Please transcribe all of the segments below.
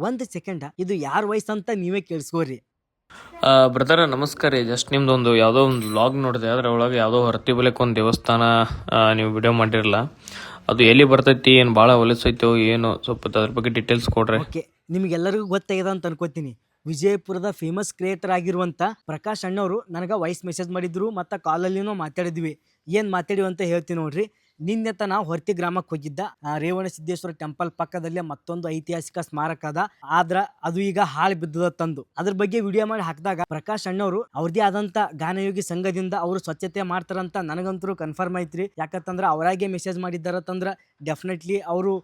1 second ಇದು ಯಾರ voice ಅಂತ ನೀವೇ ಕೇಳಿಸ್ಕೋರಿ. ಬ್ರದರ್ ನಮಸ್ಕಾರ ರೀ. ಜಸ್ಟ್ ನಿಮ್ದೊಂದು ಯಾವುದೋ ಒಂದು ವ್ಲಾಗ್ ನೋಡಿದೆ, ಅದ್ರೊಳಗೆ ಯಾವುದೋ ಹೊರತಿ ಬಲಕ್ಕೆ ಒಂದು ದೇವಸ್ಥಾನ ನೀವು ವಿಡಿಯೋ ಮಾಡಿರಲ್ಲ, ಅದು ಎಲ್ಲಿ ಬರ್ತೈತಿ, ಏನು ಭಾಳ ಹೊಲಸೈತೋ ಏನು, ಸ್ವಲ್ಪ ಅದ್ರ ಬಗ್ಗೆ ಡೀಟೇಲ್ಸ್ ಕೊಡ್ರಿ. ಓಕೆ, ನಿಮ್ಗೆಲ್ಲರಿಗೂ ಗೊತ್ತಾಗಿದೆ ಅಂತ ಅನ್ಕೋತೀನಿ. ವಿಜಯಪುರದ ಫೇಮಸ್ ಕ್ರಿಯೇಟರ್ ಆಗಿರುವಂಥ ಪ್ರಕಾಶ್ ಅಣ್ಣವರು ನನಗೆ ವಾಯ್ಸ್ ಮೆಸೇಜ್ ಮಾಡಿದ್ರು ಮತ್ತು ಕಾಲಲ್ಲಿನೂ ಮಾತಾಡಿದ್ವಿ. ಏನು ಮಾತಾಡಿವಿ ಅಂತ ಹೇಳ್ತೀನಿ ನೋಡ್ರಿ. ನಿನ್ನೆ ನಾವು ಹೊರತಿ ಗ್ರಾಮಕ್ಕೆ ಹೋಗಿದ್ದ. ರೇವಣ ಸಿದ್ದೇಶ್ವರ ಟೆಂಪಲ್ ಪಕ್ಕದಲ್ಲಿ ಮತ್ತೊಂದು ಐತಿಹಾಸಿಕ ಸ್ಮಾರಕ ಅದ, ಆದ್ರ ಅದು ಈಗ ಹಾಳು ಬಿದ್ದದ ತಂದು ಅದ್ರ ಬಗ್ಗೆ ವಿಡಿಯೋ ಮಾಡಿ ಹಾಕಿದಾಗ ಪ್ರಕಾಶ್ ಅಣ್ಣವರು ಅವ್ರದೇ ಆದಂತ ಗಾನಯೋಗಿ ಸಂಘದಿಂದ ಅವರು ಸ್ವಚ್ಛತೆ ಮಾಡ್ತಾರಂತ ನನಗಂತೂ ಕನ್ಫರ್ಮ್ ಐತ್ರಿ. ಯಾಕಂತಂದ್ರೆ ಅವರಾಗೆ ಮೆಸೇಜ್ ಮಾಡಿದ್ದಾರತ್ತಂದ್ರೆ ಡೆಫಿನೆಟ್ಲಿ ಅವರು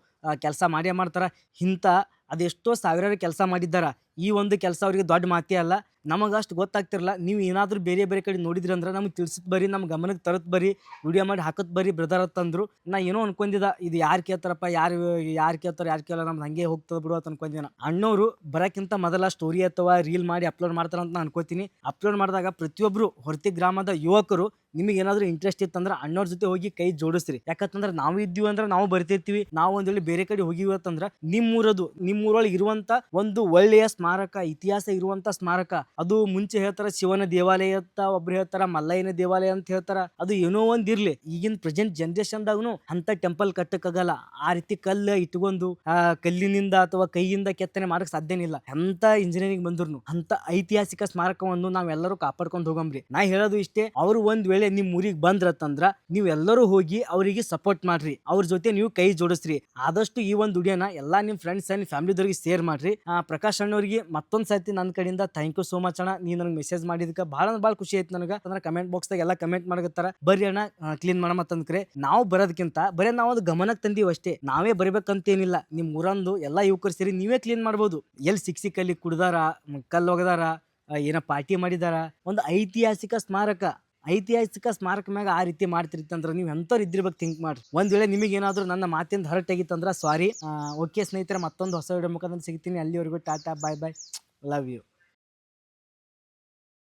ಕೆಲಸ ಮಾಡೇ ಮಾಡ್ತಾರ. ಇಂಥ ಅದೆಷ್ಟೋ ಸಾವಿರಾರು ಕೆಲಸ ಮಾಡಿದ್ದಾರ. ಈ ಒಂದು ಕೆಲಸ ಅವರಿಗೆ ದೊಡ್ಡ ಮಾತೇ ಅಲ್ಲ. ನಮಗಷ್ಟು ಗೊತ್ತಾಗ್ತಿರಲ್ಲ. ನೀವು ಏನಾದರೂ ಬೇರೆ ಬೇರೆ ಕಡೆ ನೋಡಿದ್ರಿ ಅಂದ್ರೆ ನಮ್ಗೆ ತಿಳಿಸಿದ್ ಬರೀ, ನಮ್ಮ ಗಮನಕ್ಕೆ ತರತ್ ಬರೀ, ವಿಡಿಯೋ ಮಾಡಿ ಹಾಕತ್ ಬರೀ ಬ್ರದರ್ ಅಂತಂದ್ರು. ನಾ ಏನೋ ಅನ್ಕೊಂಡಿದ್ದ, ಇದು ಯಾರು ಕೇಳ್ತಾರಪ್ಪ, ಯಾರು ಕೇಳ್ತಾರ ಯಾರು ಕೇಳಲ್ಲ, ನಮ್ದು ಹಂಗೆ ಹೋಗ್ತದ ಬಿಡು ಅಂತ ಅನ್ಕೊಂಡಿದ್ದೆ. ಅಣ್ಣವರು ಬರೋಕ್ಕಿಂತ ಮೊದಲ ಸ್ಟೋರಿ ಅಥವಾ ರೀಲ್ ಮಾಡಿ ಅಪ್ಲೋಡ್ ಮಾಡ್ತಾರಂತ ನಾನು ಅನ್ಕೋತೀನಿ. ಅಪ್ಲೋಡ್ ಮಾಡಿದಾಗ ಪ್ರತಿಯೊಬ್ಬರು ಹೊರತಿ ಗ್ರಾಮದ ಯುವಕರು ನಿಮಗೆ ಏನಾದರೂ ಇಂಟ್ರೆಸ್ಟ್ ಇತ್ತಂದ್ರೆ ಅಣ್ಣವ್ರ ಜೊತೆ ಹೋಗಿ ಕೈ ಜೋಡಿಸ್ರಿ. ಯಾಕಂತಂದ್ರೆ ನಾವು ಇದ್ದೀವಿ ಅಂದ್ರೆ ನಾವು ಬರ್ತಿರ್ತೀವಿ. ನಾವು ಒಂದ್ ವೇಳೆ ಬೇರೆ ಕಡೆ ಹೋಗಿವತ್ತಂದ್ರೆ ನಿಮ್ಮೂರೊಳಗೆ ಇರುವಂತ ಒಂದು ಒಳ್ಳೆಯ ಸ್ಮಾರಕ, ಇತಿಹಾಸ ಇರುವಂತ ಸ್ಮಾರಕ, ಅದು ಮುಂಚೆ ಹೇಳ್ತಾರ ಶಿವನ ದೇವಾಲಯ ಅಂತ, ಒಬ್ರು ಹೇಳ್ತಾರ ಮಲ್ಲಯ್ಯನ ದೇವಾಲಯ ಅಂತ ಹೇಳ್ತಾರ. ಅದು ಏನೋ ಒಂದ್ ಇರ್ಲಿ, ಈಗಿನ ಪ್ರೆಸೆಂಟ್ ಜನರೇಷನ್ದಾಗೂ ಅಂತ ಟೆಂಪಲ್ ಕಟ್ಟಕ್ಕಾಗಲ್ಲ. ಆ ರೀತಿ ಕಲ್ಲು ಇಟ್ಕೊಂಡು ಕಲ್ಲಿನಿಂದ ಅಥವಾ ಕೈಯಿಂದ ಕೆತ್ತನೆ ಮಾಡಕ್ ಸಾಧ್ಯನಿಲ್ಲ. ಎಂತ ಇಂಜಿನಿಯರಿಂಗ್ ಬಂದ್ರು ಅಂತ ಐತಿಹಾಸಿಕ ಸ್ಮಾರಕವನ್ನು ನಾವೆಲ್ಲರೂ ಕಾಪಾಡ್ಕೊಂಡು ಹೋಗಂಬ್ರಿ. ನಾ ಹೇಳೋದು ಇಷ್ಟೇ, ಅವ್ರು ಒಂದ್ ವೇಳೆ ನಿಮ್ ಊರಿಗೆ ಬಂದ್ರತ್ತಂದ್ರ ನೀವೆಲ್ಲರೂ ಹೋಗಿ ಅವರಿಗೆ ಸಪೋರ್ಟ್ ಮಾಡ್ರಿ, ಅವ್ರ ಜೊತೆ ನೀವು ಕೈ ಜೋಡಿಸ್ರಿ. ಆದಷ್ಟು ಈ ಒಂದು ವಿಡಿಯೋನ ಎಲ್ಲಾ ನಿಮ್ ಫ್ರೆಂಡ್ಸ್ ಅಂಡ್ ಫ್ಯಾಮಿಲಿದವ್ರಿಗೆ ಶೇರ್ ಮಾಡ್ರಿ. ಪ್ರಕಾಶ್ ಅಣ್ಣವ್ರಿಗೆ ಮತ್ತೊಂದ್ ಸರ್ತಿ ನನ್ನ ಕಡೆಯಿಂದ ಥ್ಯಾಂಕ್ ಯು ಸೋ ಮಚ್ ಅಣ್ಣ. ನೀ ನನಗೆ ಮೆಸೇಜ್ ಮಾಡಿದಕ್ಕೆ ಭಾಳ ಖುಷಿ ಆಯ್ತು ನನಗೆ. ಅಂದ್ರೆ ಕಮೆಂಟ್ ಬಾಕ್ಸ್ ದಾಗ ಎಲ್ಲ ಕಮೆಂಟ್ ಮಾಡಕತ್ತಾರ, ಬರ್ರಿ ಅಣ್ಣ ಕ್ಲೀನ್ ಮಾಡ ಮತ್ತಂದ್ಕ್ರೆ. ನಾವು ಬರೋದಕ್ಕಿಂತ ಬರೀ ನಾವು ಅದು ಗಮನಕ್ಕೆ ತಂದೀವಿ ಅಷ್ಟೇ, ನಾವೇ ಬರಬೇಕಂತೇನಿಲ್ಲ. ನಿಮ್ ಊರಂದು ಎಲ್ಲಾ ಯುವಕರು ಸೇರಿ ನೀವೇ ಕ್ಲೀನ್ ಮಾಡ್ಬೋದು. ಎಲ್ಲಿ ಸಿಕ್ಕಲ್ಲಿ ಕುಡ್ದಾರ, ಕಲ್ಲು ಒಗದಾರ, ಏನೋ ಪಾರ್ಟಿ ಮಾಡಿದಾರ, ಒಂದು ಐತಿಹಾಸಿಕ ಸ್ಮಾರಕ ಮ್ಯಾಗ ಆ ರೀತಿ ಮಾಡ್ತಿರ್ತಂದ್ರೆ ನೀವು ಎಂಥವ್ರು ಇದ್ದಿರ್ಬೇಕು ಥಿಂಕ್ ಮಾಡ್ರಿ. ಒಂದ್ ವೇಳೆ ನಿಮಗೆ ಏನಾದ್ರು ನನ್ನ ಮಾತಿಂದ ಹರ್ಟ್ ಆಗಿತ್ತಂದ್ರೆ ಸಾರಿ. ಓಕೆ ಸ್ನೇಹಿತರೆ, ಮತ್ತೊಂದು ಹೊಸ ವಿಡಿಯೋ ಮುಖಾಂತರ ಸಿಗ್ತೀನಿ. ಅಲ್ಲಿವರೆಗೂ ಟಾಟಾ, ಬಾಯ್ ಬಾಯ್, ಲವ್ ಯು.